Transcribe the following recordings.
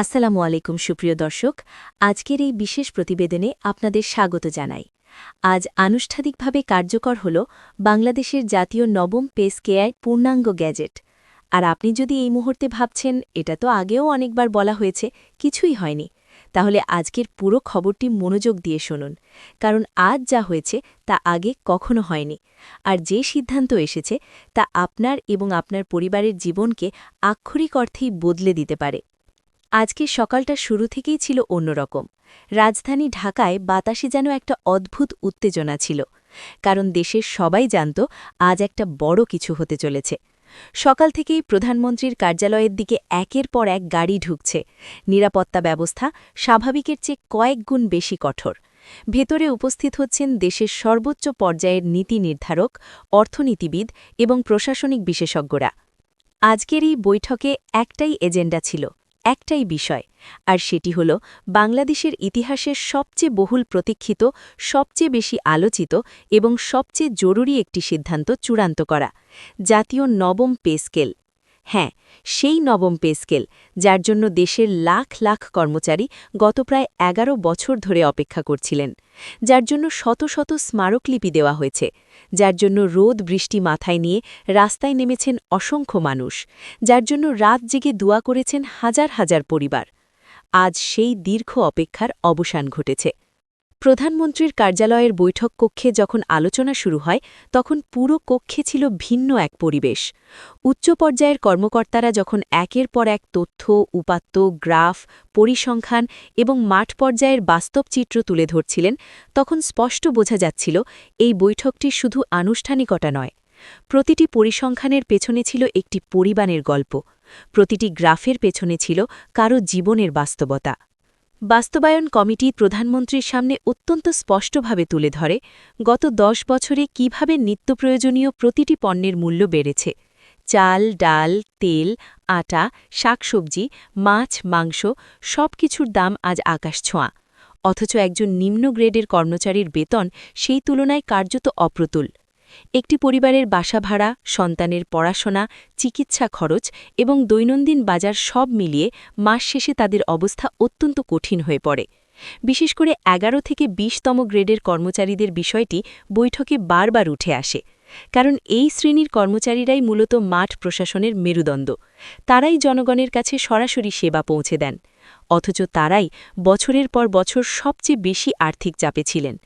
আসসালামু আলাইকুম সুপ্রিয় দর্শক, আজকের এই বিশেষ প্রতিবেদনে আপনাদের স্বাগত জানাই। আজ আনুষ্ঠানিকভাবে কার্যকর হল বাংলাদেশের জাতীয় নবম পে স্কেয়ার পূর্ণাঙ্গ গ্যাজেট। আর আপনি যদি এই মুহূর্তে ভাবছেন এটা তো আগেও অনেকবার বলা হয়েছে, কিছুই হয়নি, তাহলে আজকের পুরো খবরটি মনোযোগ দিয়ে শুনুন, কারণ আজ যা হয়েছে তা আগে কখনো হয়নি। আর যে সিদ্ধান্ত এসেছে তা আপনার এবং আপনার পরিবারের জীবনকে আক্ষরিক অর্থেই বদলে দিতে পারে। আজকের সকালটা শুরু থেকেই ছিল অন্যরকম। রাজধানী ঢাকায় বাতাসে যেন একটা অদ্ভুত উত্তেজনা ছিল, কারণ দেশের সবাই জানত আজ একটা বড় কিছু হতে চলেছে। সকাল থেকেই প্রধানমন্ত্রীর কার্যালয়ের দিকে একের পর এক গাড়ি ঢুকছে। নিরাপত্তা ব্যবস্থা স্বাভাবিকের চেয়ে কয়েক গুণ বেশি কঠোর। ভেতরে উপস্থিত হচ্ছেন দেশের সর্বোচ্চ পর্যায়ের নীতি নির্ধারক, অর্থনীতিবিদ এবং প্রশাসনিক বিশেষজ্ঞরা। আজকের এই বৈঠকে একটাই এজেন্ডা ছিল, একটাই বিষয়, আর সেটি হল বাংলাদেশের ইতিহাসের সবচেয়ে বহুল প্রতীক্ষিত, সবচেয়ে বেশি আলোচিত এবং সবচেয়ে জরুরি একটি সিদ্ধান্ত চূড়ান্ত করা, জাতীয় নবম পে স্কেল। হ্যাঁ, সেই নবম পে স্কেল, যার জন্য দেশের লাখ লাখ কর্মচারী গত প্রায় ১১ বছর ধরে অপেক্ষা করছিলেন, যার জন্য শত শত স্মারকলিপি দেওয়া হয়েছে, যার জন্য রোদ বৃষ্টি মাথায় নিয়ে রাস্তায় নেমেছেন অসংখ্য মানুষ, যার জন্য রাত জেগে দোয়া করেছেন হাজার হাজার পরিবার। আজ সেই দীর্ঘ অপেক্ষার অবসান ঘটেছে। প্রধানমন্ত্রীর কার্যালয়ের বৈঠক কক্ষে যখন আলোচনা শুরু হয়, তখন পুরো কক্ষে ছিল ভিন্ন এক পরিবেশ। উচ্চ পর্যায়ের কর্মকর্তারা যখন একের পর এক তথ্য, উপাত্ত, গ্রাফ, পরিসংখ্যান এবং মাঠ পর্যায়ের বাস্তব চিত্র তুলে ধরছিলেন, তখন স্পষ্ট বোঝা যাচ্ছিল এই বৈঠকটি শুধু আনুষ্ঠানিকতা নয়। প্রতিটি পরিসংখ্যানের পেছনে ছিল একটি পরিবারের গল্প, প্রতিটি গ্রাফের পেছনে ছিল কারো জীবনের বাস্তবতা। বাস্তবায়ন কমিটি প্রধানমন্ত্রীর সামনে অত্যন্ত স্পষ্টভাবে তুলে ধরে গত ১০ বছরে কিভাবে নিত্যপ্রয়োজনীয় প্রতিটি পণ্যের মূল্য বেড়েছে। চাল, ডাল, তেল, আটা, শাকসবজি, মাছ, মাংস সবকিছুর দাম আজ আকাশছোঁয়া। অথচ একজন নিম্ন গ্রেডের কর্মচারীর বেতন সেই তুলনায় কার্যত অপ্রতুল। একটি পরিবারের বাসা ভাড়া, সন্তানের পড়াশোনা, চিকিৎসা খরচ এবং দৈনন্দিন বাজার সব মিলিয়ে মাস শেষে তাদের অবস্থা অত্যন্ত কঠিন হয়ে পড়ে। বিশেষ করে ১১ থেকে ২০তম গ্রেডের কর্মচারীদের বিষয়টি বৈঠকে বারবার উঠে আসে, কারণ এই শ্রেণীর কর্মচারীরাই মূলত মাঠ প্রশাসনের মেরুদণ্ড। তারাই জনগণের কাছে সরাসরি সেবা পৌঁছে দেন, অথচ তারাই বছরের পর বছর সবচেয়ে বেশি আর্থিক চাপে ছিলেন।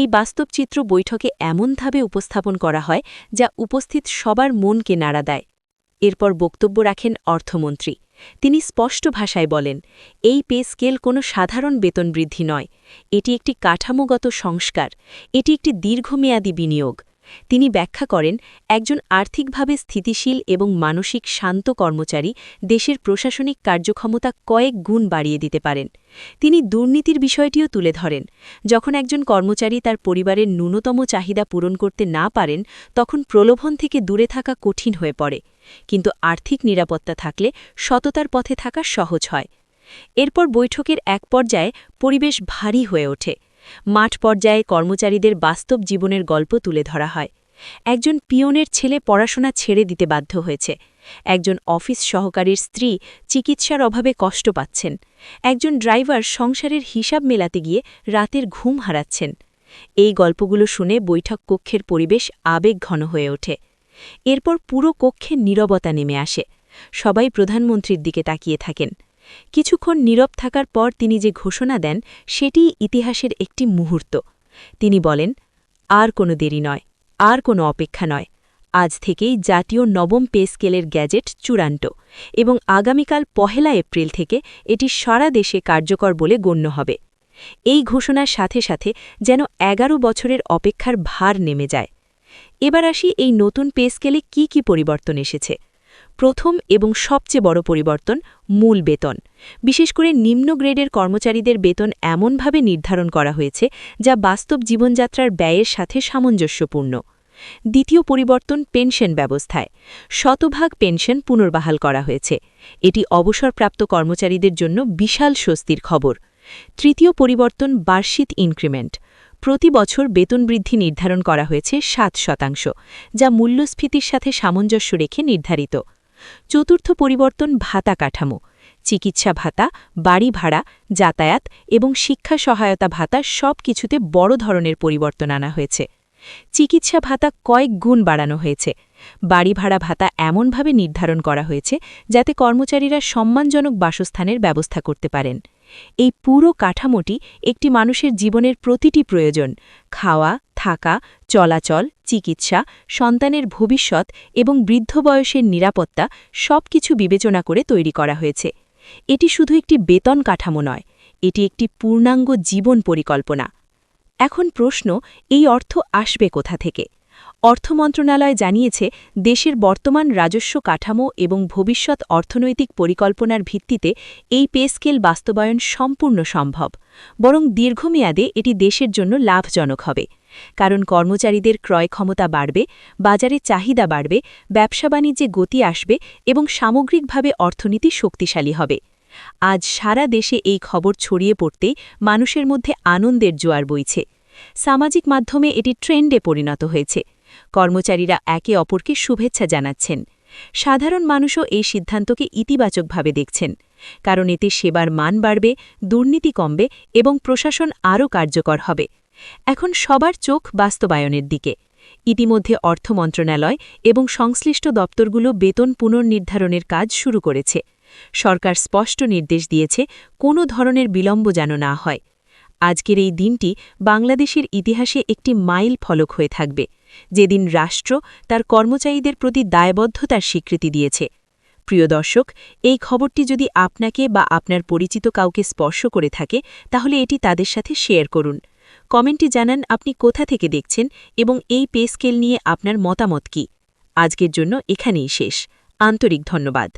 এই বাস্তব চিত্র বৈঠকে এমনভাবে উপস্থাপন করা হয় যা উপস্থিত সবার মনকে নাড়া দেয়। এরপর বক্তব্য রাখেন অর্থমন্ত্রী। তিনি স্পষ্ট ভাষায় বলেন, এই পে স্কেল কোনো সাধারণ বেতন বৃদ্ধি নয়, এটি একটি কাঠামোগত সংস্কার, এটি একটি দীর্ঘমেয়াদী বিনিয়োগ। তিনি ব্যাখ্যা করেন, একজন আর্থিকভাবে স্থিতিশীল এবং মানসিক শান্ত কর্মচারী দেশের প্রশাসনিক কার্যক্ষমতা কয়েক গুণ বাড়িয়ে দিতে পারেন। তিনি দুর্নীতির বিষয়টিও তুলে ধরেন। যখন একজন কর্মচারী তার পরিবারের ন্যূনতম চাহিদা পূরণ করতে না পারেন, তখন প্রলোভন থেকে দূরে থাকা কঠিন হয়ে পড়ে, কিন্তু আর্থিক নিরাপত্তা থাকলে সততার পথে থাকা সহজ হয়। এরপর বৈঠকের এক পর্যায়ে পরিবেশ ভারী হয়ে ওঠে। মাঠ পর্যায়ে কর্মচারীদের বাস্তব জীবনের গল্প তুলে ধরা হয়। একজন পিয়নের ছেলে পড়াশোনা ছেড়ে দিতে বাধ্য হয়েছে, একজন অফিস সহকারীর স্ত্রী চিকিৎসার অভাবে কষ্ট পাচ্ছেন, একজন ড্রাইভার সংসারের হিসাব মেলাতে গিয়ে রাতের ঘুম হারাচ্ছেন। এই গল্পগুলো শুনে বৈঠক কক্ষের পরিবেশ আবেগঘন হয়ে ওঠে। এরপর পুরো কক্ষে নীরবতা নেমে আসে। সবাই প্রধানমন্ত্রীর দিকে তাকিয়ে থাকেন। কিছুক্ষণ নীরব থাকার পর তিনি যে ঘোষণা দেন, সেটিই ইতিহাসের একটি মুহূর্ত। তিনি বলেন, আর কোনো দেরি নয়, আর কোনো অপেক্ষা নয়। আজ থেকেই জাতীয় নবম পে স্কেলের গ্যাজেট চূড়ান্ত, এবং আগামীকাল ১ এপ্রিল থেকে এটি সারা দেশে কার্যকর বলে গণ্য হবে। এই ঘোষণার সাথে সাথে যেন ১১ বছরের অপেক্ষার ভার নেমে যায়। এবার আসি এই নতুন পে স্কেলে কি পরিবর্তন এসেছে। প্রথম এবং সবচেয়ে বড় পরিবর্তন মূল বেতন। বিশেষ করে নিম্ন গ্রেডের কর্মচারীদের বেতন এমনভাবে নির্ধারণ করা হয়েছে যা বাস্তব জীবনযাত্রার ব্যয়ের সাথে সামঞ্জস্যপূর্ণ। দ্বিতীয় পরিবর্তন পেনশন ব্যবস্থায়। শতভাগ পেনশন পুনর্বহাল করা হয়েছে। এটি অবসরপ্রাপ্ত কর্মচারীদের জন্য বিশাল স্বস্তির খবর। তৃতীয় পরিবর্তন বার্ষিক ইনক্রিমেন্ট। প্রতি বছর বেতন বৃদ্ধি নির্ধারণ করা হয়েছে ৭%, যা মূল্যস্ফীতির সাথে সামঞ্জস্য রেখে নির্ধারিত। চতুর্থ পরিবর্তন ভাতা কাঠামো। চিকিৎসা ভাতা, বাড়ি ভাড়া, যাতায়াত এবং শিক্ষা সহায়তা ভাতা সব কিছুতে বড় ধরনের পরিবর্তন আনা হয়েছে। চিকিৎসা ভাতা কয়েক গুণ বাড়ানো হয়েছে। বাড়ি ভাড়া ভাতা এমনভাবে নির্ধারণ করা হয়েছে যাতে কর্মচারীরা সম্মানজনক বাসস্থানের ব্যবস্থা করতে পারেন। এই পুরো কাঠামোটি একটি মানুষের জীবনের প্রতিটি প্রয়োজন খাওয়া, থাকা, চলাচল, চিকিৎসা, সন্তানের ভবিষ্যৎ এবং বৃদ্ধ বয়সের নিরাপত্তা সবকিছু বিবেচনা করে তৈরি করা হয়েছে। এটি শুধু একটি বেতন কাঠামো নয়, এটি একটি পূর্ণাঙ্গ জীবন পরিকল্পনা। এখন প্রশ্ন, এই অর্থ আসবে কোথা থেকে? অর্থ মন্ত্রণালয় জানিয়েছে, দেশের বর্তমান রাজস্ব কাঠামো এবং ভবিষ্যৎ অর্থনৈতিক পরিকল্পনার ভিত্তিতে এই পে স্কেল বাস্তবায়ন সম্পূর্ণ সম্ভব। বরং দীর্ঘমেয়াদে এটি দেশের জন্য লাভজনক হবে। কারণ কর্মচারীদের ক্রয় ক্ষমতা বাড়বে, বাজারে চাহিদা বাড়বে, ব্যবসা বাণিজ্যে গতি আসবে এবং সামগ্রিকভাবে অর্থনীতি শক্তিশালী হবে। আজ সারা দেশে এই খবর ছড়িয়ে পড়তেই মানুষের মধ্যে আনন্দের জোয়ার বইছে। সামাজিক মাধ্যমে এটি ট্রেন্ডে পরিণত হয়েছে। কর্মচারীরা একে অপরকে শুভেচ্ছা জানাচ্ছেন। সাধারণ মানুষও এই সিদ্ধান্তকে ইতিবাচকভাবে দেখছেন, কারণ এতে সেবার মান বাড়বে, দুর্নীতি কমবে এবং প্রশাসন আরও কার্যকর হবে। এখন সবার চোখ বাস্তবায়নের দিকে। ইতিমধ্যে অর্থ মন্ত্রণালয় এবং সংশ্লিষ্ট দপ্তরগুলো বেতন পুনর্নির্ধারণের কাজ শুরু করেছে। সরকার স্পষ্ট নির্দেশ দিয়েছে, কোনো ধরনের বিলম্ব যেন না হয়। আজকের এই দিনটি বাংলাদেশের ইতিহাসে একটি মাইল ফলক হয়ে থাকবে, যেদিন রাষ্ট্র তার কর্মচারীদের প্রতি দায়বদ্ধতার স্বীকৃতি দিয়েছে। প্রিয় দর্শক, এই খবরটি যদি আপনাকে বা আপনার পরিচিত কাউকে স্পর্শ করে থাকে, তাহলে এটি তাদের সাথে শেয়ার করুন। কমেন্টে জানান আপনি কোথা থেকে দেখছেন এবং এই পে স্কেল নিয়ে আপনার মতামত কী। আজকের জন্য এখানেই শেষ। আন্তরিক ধন্যবাদ।